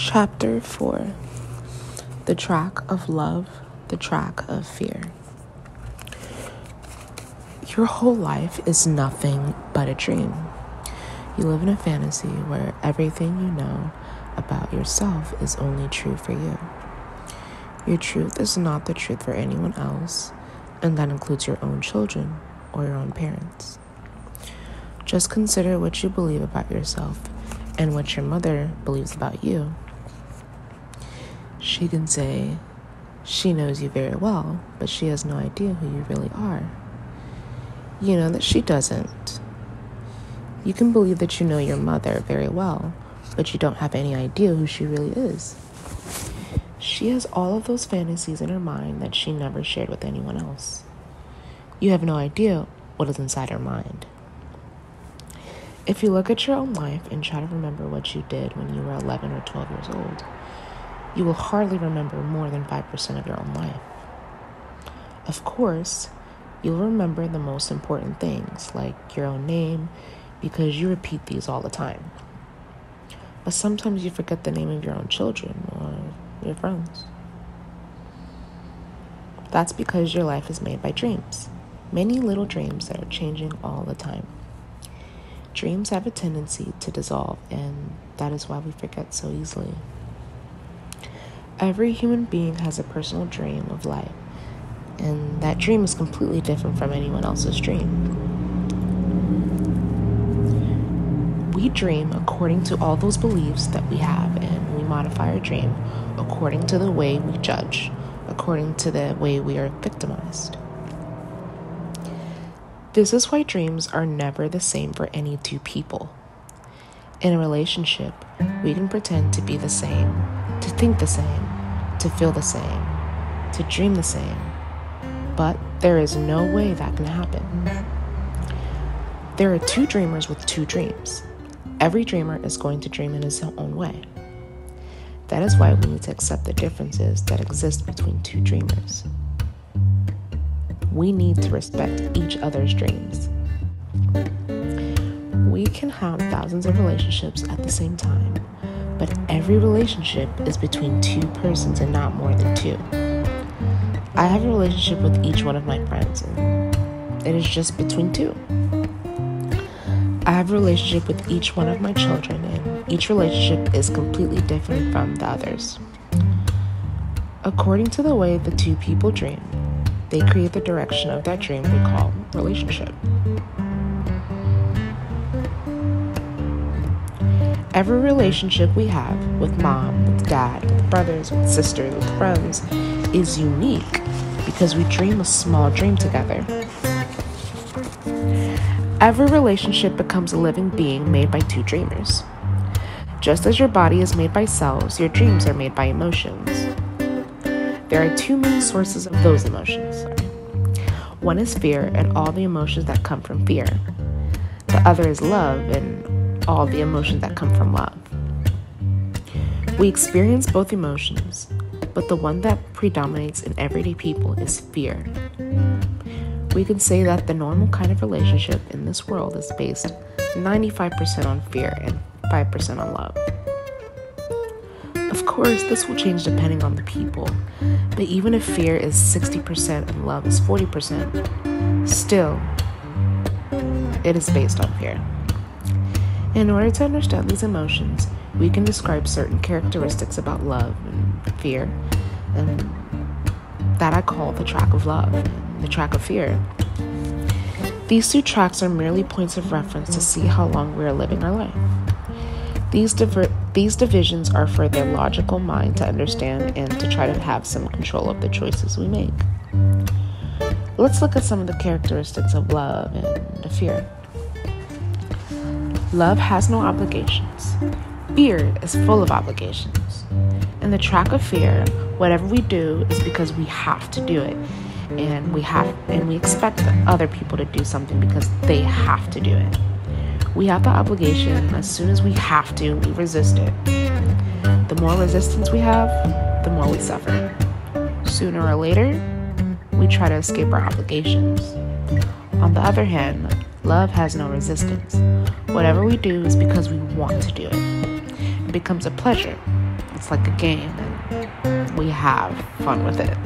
Chapter 4. The Track of Love, the Track of Fear. Your whole life is nothing but a dream. You live in a fantasy where everything you know about yourself is only true for you. Your truth is not the truth for anyone else, and that includes your own children or your own parents. Just consider what you believe about yourself and what your mother believes about you. She can say she knows you very well, but she has no idea who you really are. You know that she doesn't. You can believe that you know your mother very well, but you don't have any idea who she really is. She has all of those fantasies in her mind that she never shared with anyone else. You have no idea what is inside her mind. If you look at your own life and try to remember what you did when you were 11 or 12 years old, you will hardly remember more than 5% of your own life. Of course, you'll remember the most important things, like your own name, because you repeat these all the time. But sometimes you forget the name of your own children or your friends. That's because your life is made by dreams. Many little dreams that are changing all the time. Dreams have a tendency to dissolve, and that is why we forget so easily. Every human being has a personal dream of life, and that dream is completely different from anyone else's dream. We dream according to all those beliefs that we have, and we modify our dream according to the way we judge, according to the way we are victimized. This is why dreams are never the same for any two people. In a relationship, we can pretend to be the same, to think the same, to feel the same, to dream the same, but there is no way that can happen. There are two dreamers with two dreams. Every dreamer is going to dream in his own way. That is why we need to accept the differences that exist between two dreamers. We need to respect each other's dreams. We can have thousands of relationships at the same time, but every relationship is between two persons and not more than two. I have a relationship with each one of my friends, and it is just between two. I have a relationship with each one of my children, and each relationship is completely different from the others. According to the way the two people dream, they create the direction of that dream we call relationship. Every relationship we have with mom, with dad, with brothers, with sisters, with friends is unique because we dream a small dream together. Every relationship becomes a living being made by two dreamers. Just as your body is made by cells, your dreams are made by emotions. There are two main sources of those emotions. One is fear and all the emotions that come from fear. The other is love and all the emotions that come from love. We experience both emotions, but the one that predominates in everyday people is fear. We can say that the normal kind of relationship in this world is based 95% on fear and 5% on love. Of course, this will change depending on the people, but even if fear is 60% and love is 40%, still, it is based on fear. In order to understand these emotions, we can describe certain characteristics about love and fear, and that I call the track of love and the track of fear. These two tracks are merely points of reference to see how long we are living our life. These divisions are for their logical mind to understand and to try to have some control of the choices we make. Let's look at some of the characteristics of love and the fear. Love has no obligations. Fear is full of obligations. In the track of fear, whatever we do is because we have to do it, and we expect other people to do something because they have to do it. We have the obligation. As soon as we have to, we resist it. The more resistance we have, the more we suffer. Sooner or later, we try to escape our obligations. On the other hand, love has no resistance. Whatever we do is because we want to do it. It becomes a pleasure. It's like a game, and we have fun with it.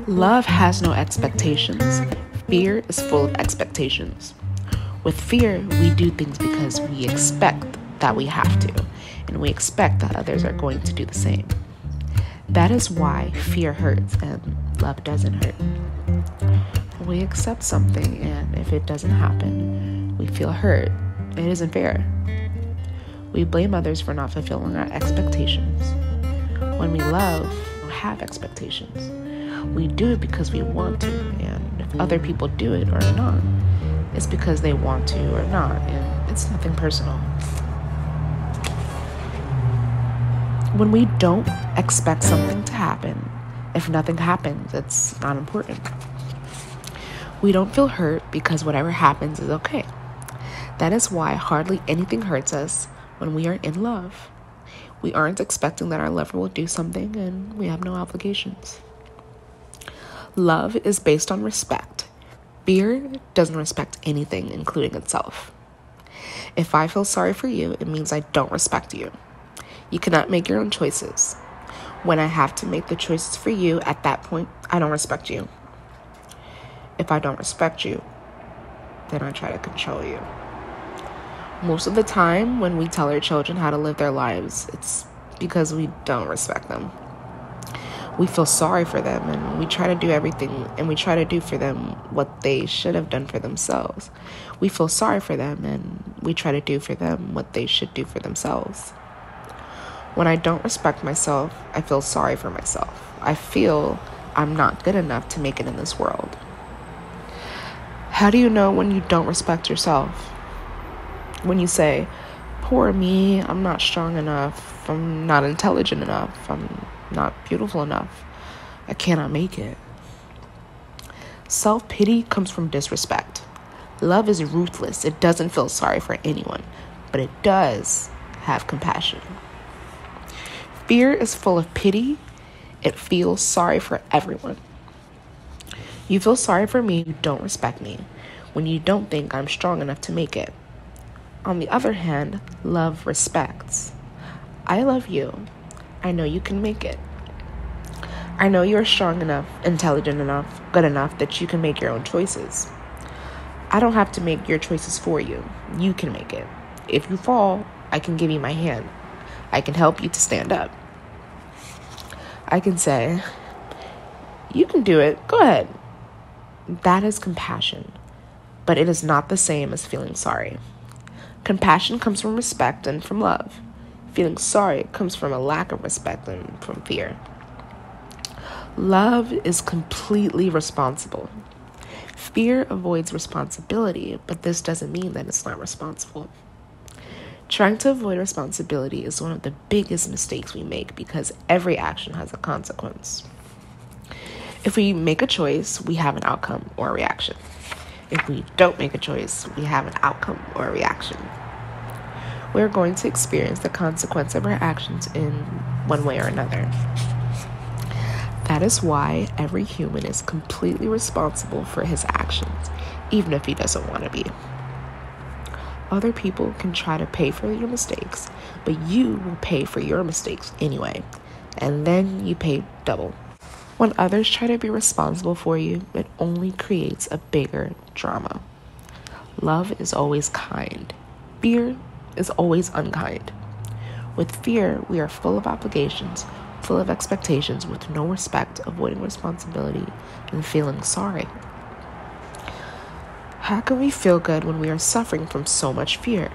Love has no expectations. Fear is full of expectations. With fear, we do things because we expect that we have to, and we expect that others are going to do the same. That is why fear hurts and love doesn't hurt. We accept something, and if it doesn't happen, we feel hurt. It isn't fair. We blame others for not fulfilling our expectations. When we love, we don't have expectations. We do it because we want to, and if other people do it or not, it's because they want to or not, and it's nothing personal. When we don't expect something to happen, if nothing happens, it's not important. We don't feel hurt because whatever happens is okay. That is why hardly anything hurts us when we are in love. We aren't expecting that our lover will do something, and we have no obligations. Love is based on respect. Fear doesn't respect anything, including itself. If I feel sorry for you, it means I don't respect you. You cannot make your own choices. When I have to make the choices for you, at that point, I don't respect you. If I don't respect you, then I try to control you. Most of the time, when we tell our children how to live their lives, it's because we don't respect them. We feel sorry for them, and we try to do everything, and we try to do for them what they should have done for themselves. We feel sorry for them, and we try to do for them what they should do for themselves. When I don't respect myself, I feel sorry for myself. I feel I'm not good enough to make it in this world. How do you know when you don't respect yourself? When you say, poor me, I'm not strong enough, I'm not intelligent enough, I'm not beautiful enough, I cannot make it. Self-pity comes from disrespect. Love is ruthless. It doesn't feel sorry for anyone, but it does have compassion. Fear is full of pity. It feels sorry for everyone. You feel sorry for me, you don't respect me, when you don't think I'm strong enough to make it. On the other hand, love respects. I love you. I know you can make it. I know you're strong enough, intelligent enough, good enough that you can make your own choices. I don't have to make your choices for you. You can make it. If you fall, I can give you my hand. I can help you to stand up. I can say, you can do it. Go ahead. That is compassion, but it is not the same as feeling sorry. Compassion comes from respect and from love. Feeling sorry comes from a lack of respect and from fear. Love is completely responsible. Fear avoids responsibility, but this doesn't mean that it's not responsible. Trying to avoid responsibility is one of the biggest mistakes we make because every action has a consequence. If we make a choice, we have an outcome or a reaction. If we don't make a choice, we have an outcome or a reaction. We're going to experience the consequence of our actions in one way or another. That is why every human is completely responsible for his actions, even if he doesn't want to be. Other people can try to pay for your mistakes, but you will pay for your mistakes anyway, and then you pay double. When others try to be responsible for you, it only creates a bigger drama. Love is always kind. Fear is always unkind. With fear, we are full of obligations, full of expectations, with no respect, avoiding responsibility, and feeling sorry. How can we feel good when we are suffering from so much fear?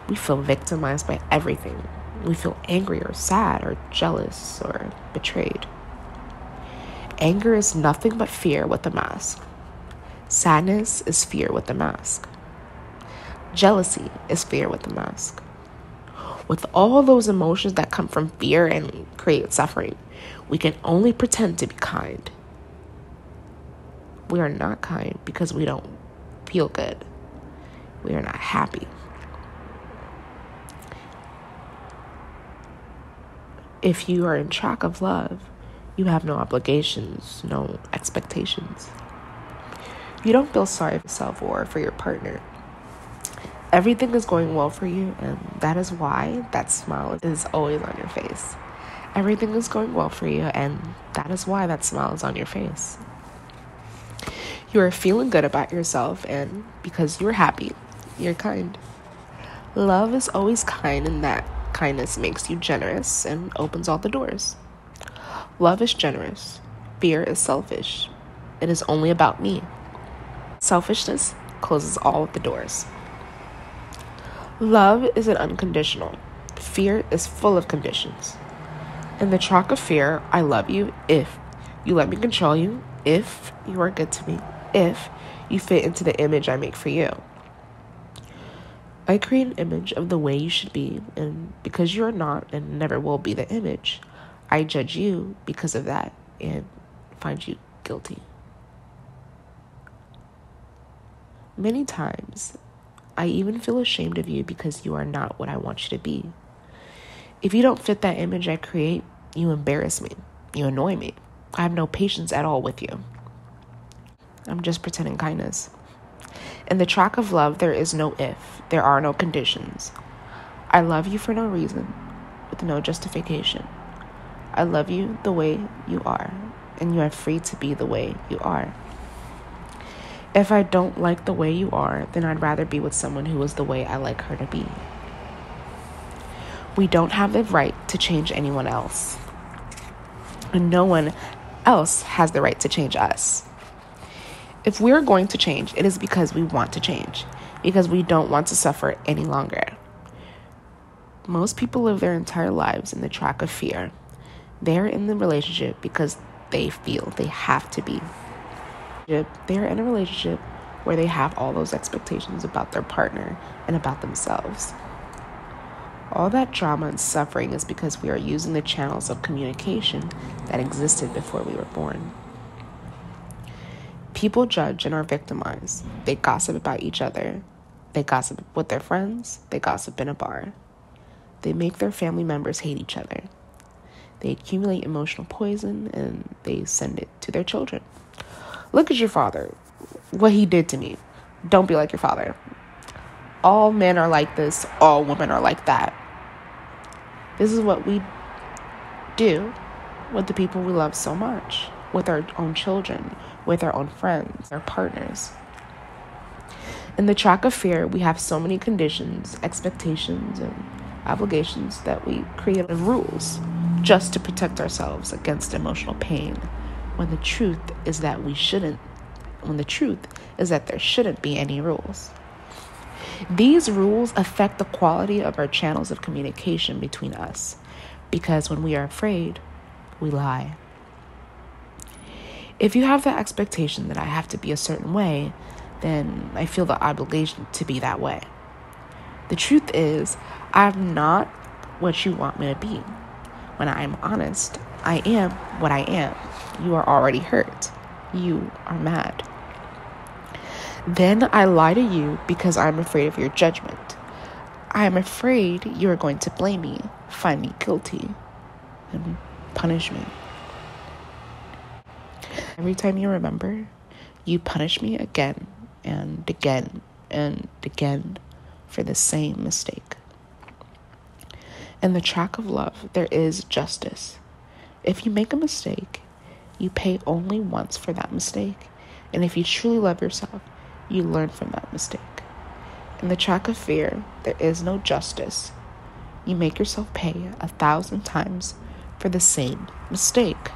We feel victimized by everything. We feel angry or sad or jealous or betrayed. Anger is nothing but fear with a mask. Sadness is fear with a mask. Jealousy is fear with a mask. With all those emotions that come from fear and create suffering, we can only pretend to be kind. We are not kind because we don't feel good. We are not happy. If you are in track of love, you have no obligations, no expectations. You don't feel sorry for yourself or for your partner. Everything is going well for you, and that is why that smile is always on your face. Everything is going well for you, and that is why that smile is on your face. You are feeling good about yourself, and because you're happy, you're kind. Love is always kind, and that kindness makes you generous and opens all the doors. Love is generous. Fear is selfish. It is only about me. Selfishness closes all of the doors. Love is an unconditional. Fear is full of conditions. In the track of fear, I love you if you let me control you, if you are good to me, if you fit into the image I make for you. I create an image of the way you should be, and because you are not and never will be the image, I judge you because of that and find you guilty. Many times, I even feel ashamed of you because you are not what I want you to be. If you don't fit that image I create, you embarrass me. You annoy me. I have no patience at all with you. I'm just pretending kindness. In the track of love, there is no if. There are no conditions. I love you for no reason, with no justification. I love you the way you are, and you are free to be the way you are. If I don't like the way you are, then I'd rather be with someone who is the way I like her to be. We don't have the right to change anyone else. And no one else has the right to change us. If we're going to change, it is because we want to change, because we don't want to suffer any longer. Most people live their entire lives in the track of fear. They're in the relationship because they feel they have to be. They're in a relationship where they have all those expectations about their partner and about themselves. All that drama and suffering is because we are using the channels of communication that existed before we were born. People judge and are victimized. They gossip about each other. They gossip with their friends. They gossip in a bar. They make their family members hate each other. They accumulate emotional poison and they send it to their children. Look at your father, what he did to me. Don't be like your father. All men are like this. All women are like that. This is what we do with the people we love so much, with our own children, with our own friends, our partners. In the track of fear, we have so many conditions, expectations, and obligations that we create rules just to protect ourselves against emotional pain, when the truth is that there shouldn't be any rules. These rules affect the quality of our channels of communication between us, because when we are afraid, we lie. If you have the expectation that I have to be a certain way, then I feel the obligation to be that way. The truth is, I'm not what you want me to be. When I am honest, I am what I am. You are already hurt. You are mad. Then I lie to you because I'm afraid of your judgment. I am afraid you are going to blame me, find me guilty, and punish me. Every time you remember, you punish me again and again and again for the same mistake. In the track of love, there is justice. If you make a mistake, you pay only once for that mistake. And if you truly love yourself, you learn from that mistake. In the track of fear, there is no justice. You make yourself pay 1,000 times for the same mistake.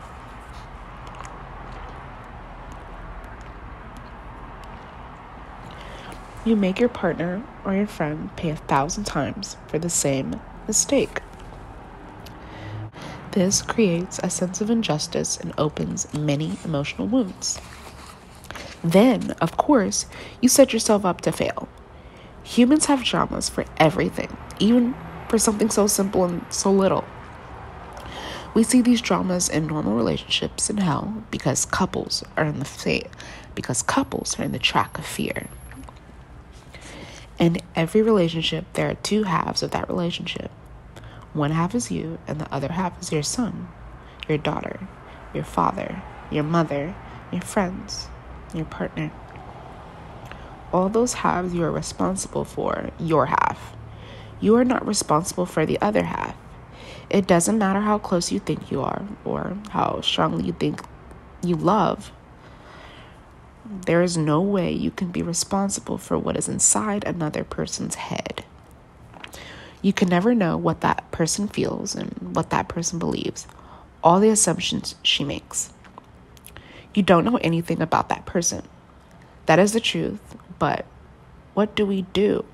You make your partner or your friend pay 1,000 times for the same mistake. This creates a sense of injustice and opens many emotional wounds. Then, of course, you set yourself up to fail. Humans have dramas for everything, even for something so simple and so little. We see these dramas in normal relationships in hell because couples are in the track of fear. In every relationship, there are two halves of that relationship. One half is you, and the other half is your son, your daughter, your father, your mother, your friends, your partner. all those halves you are responsible for your half. You are not responsible for the other half. It doesn't matter how close you think you are or how strongly you think you love. There is no way you can be responsible for what is inside another person's head. You can never know what that person feels and what that person believes, all the assumptions she makes. You don't know anything about that person. That is the truth, but what do?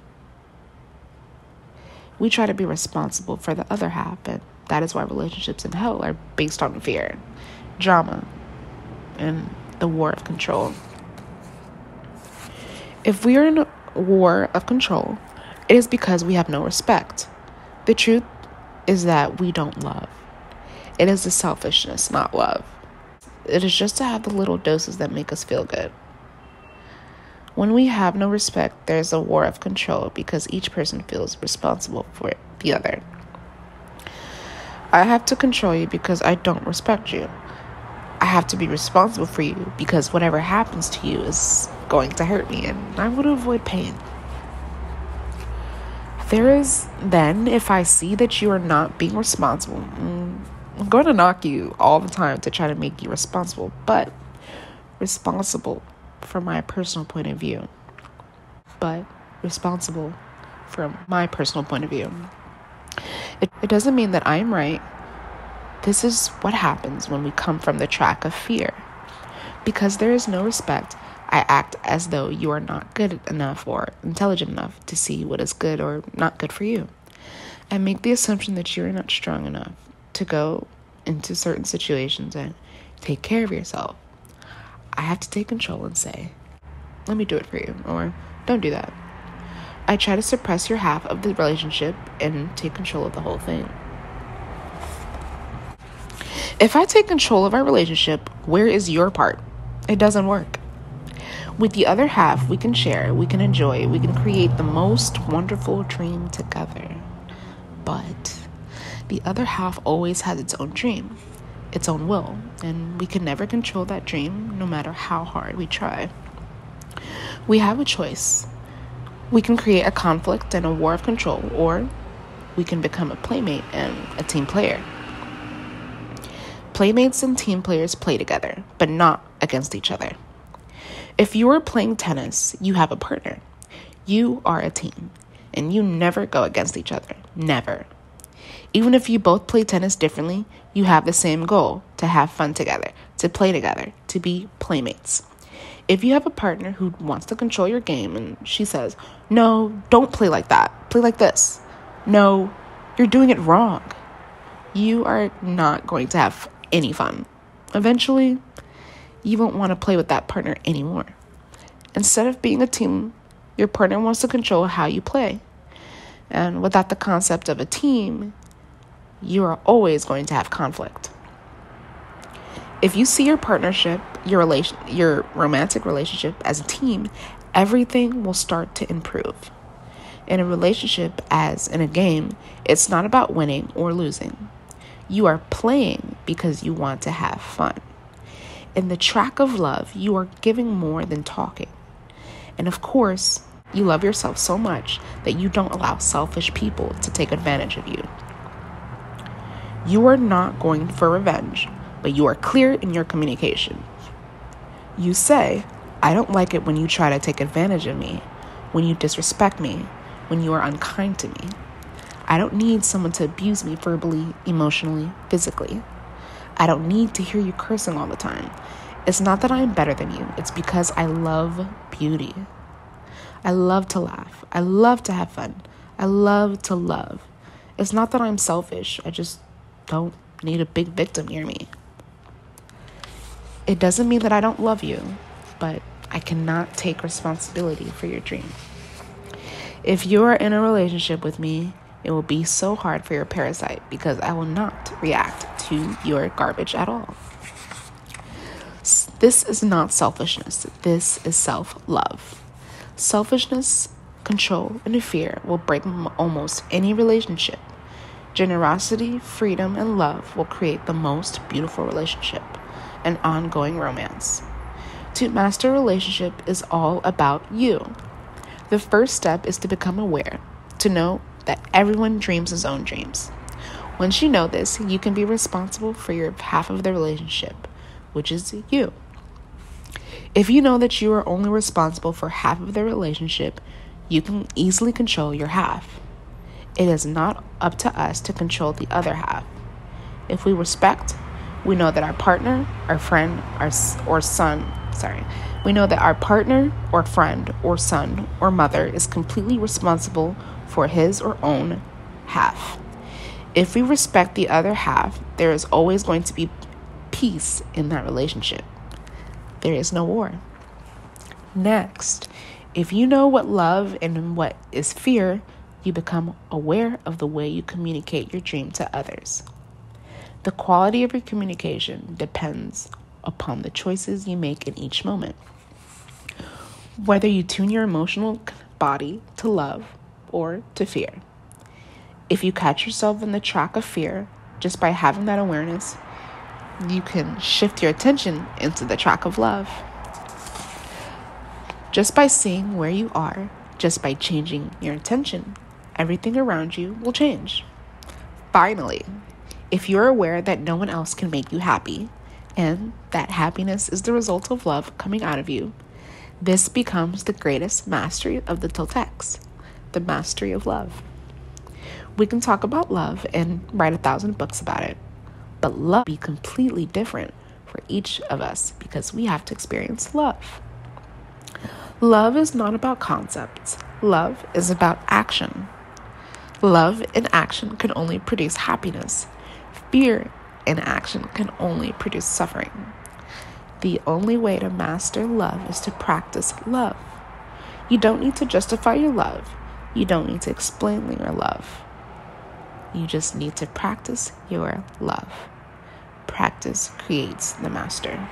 We try to be responsible for the other half, and that is why relationships in hell are based on fear, drama, and the war of control. If we are in a war of control, it is because we have no respect. The truth is that we don't love. It is the selfishness, not love. It is just to have the little doses that make us feel good. When we have no respect, there's a war of control because each person feels responsible for the other. I have to control you because I don't respect you. I have to be responsible for you because whatever happens to you is going to hurt me and I want to avoid pain. If I see that you are not being responsible, I'm going to knock you all the time to try to make you responsible, but responsible from my personal point of view. It doesn't mean that I'm right. This is what happens when we come from the track of fear. Because there is no respect, I act as though you are not good enough or intelligent enough to see what is good or not good for you. I make the assumption that you are not strong enough to go into certain situations and take care of yourself. I have to take control and say, let me do it for you, or don't do that. I try to suppress your half of the relationship and take control of the whole thing. If I take control of our relationship, where is your part? It doesn't work. With the other half, we can share, we can enjoy, we can create the most wonderful dream together. But the other half always has its own dream, its own will, and we can never control that dream no matter how hard we try. We have a choice. We can create a conflict and a war of control, or we can become a playmate and a team player. Playmates and team players play together, but not against each other. If you are playing tennis, you have a partner. You are a team, and you never go against each other. Never. Even if you both play tennis differently, you have the same goal, to have fun together, to play together, to be playmates. If you have a partner who wants to control your game and she says, no, don't play like that, play like this. No, you're doing it wrong. You are not going to have any fun. Eventually, you won't want to play with that partner anymore. Instead of being a team, your partner wants to control how you play. And without the concept of a team, you are always going to have conflict. If you see your partnership, your romantic relationship as a team, everything will start to improve. In a relationship, as in a game, it's not about winning or losing. You are playing because you want to have fun. In the track of love, you are giving more than talking. And of course, you love yourself so much that you don't allow selfish people to take advantage of you. You are not going for revenge, but you are clear in your communication. You say, I don't like it when you try to take advantage of me, when you disrespect me, when you are unkind to me. I don't need someone to abuse me verbally, emotionally, physically. I don't need to hear you cursing all the time. It's not that I'm better than you. It's because I love beauty. I love to laugh. I love to have fun. I love to love. It's not that I'm selfish. I just don't need a big victim near me. It doesn't mean that I don't love you, but I cannot take responsibility for your dream. If you are in a relationship with me, it will be so hard for your parasite because I will not react to your garbage at all. This is not selfishness. This is self-love. Selfishness, control, and fear will break almost any relationship. Generosity, freedom, and love will create the most beautiful relationship, an ongoing romance. To master a relationship is all about you. The first step is to become aware, to know that everyone dreams his own dreams. Once you know this, you can be responsible for your half of the relationship, which is you. If you know that you are only responsible for half of the relationship, you can easily control your half. It is not up to us to control the other half. If we respect, we know that our partner, our friend, we know that our partner or friend or son or mother is completely responsible for his or own half. If we respect the other half, there is always going to be peace in that relationship. There is no war. Next, if you know what love and what is fear, you become aware of the way you communicate your dream to others. The quality of your communication depends upon the choices you make in each moment. Whether you tune your emotional body to love or to fear. If you catch yourself in the track of fear, just by having that awareness, you can shift your attention into the track of love. Just by seeing where you are, just by changing your attention, everything around you will change. Finally, if you're aware that no one else can make you happy, and that happiness is the result of love coming out of you, this becomes the greatest mastery of the Toltecs, the mastery of love. We can talk about love and write 1,000 books about it, but love will be completely different for each of us because we have to experience love. Love is not about concepts. Love is about action. Love in action can only produce happiness. Fear in action can only produce suffering. The only way to master love is to practice love. You don't need to justify your love. You don't need to explain your love. You just need to practice your love. Practice creates the master.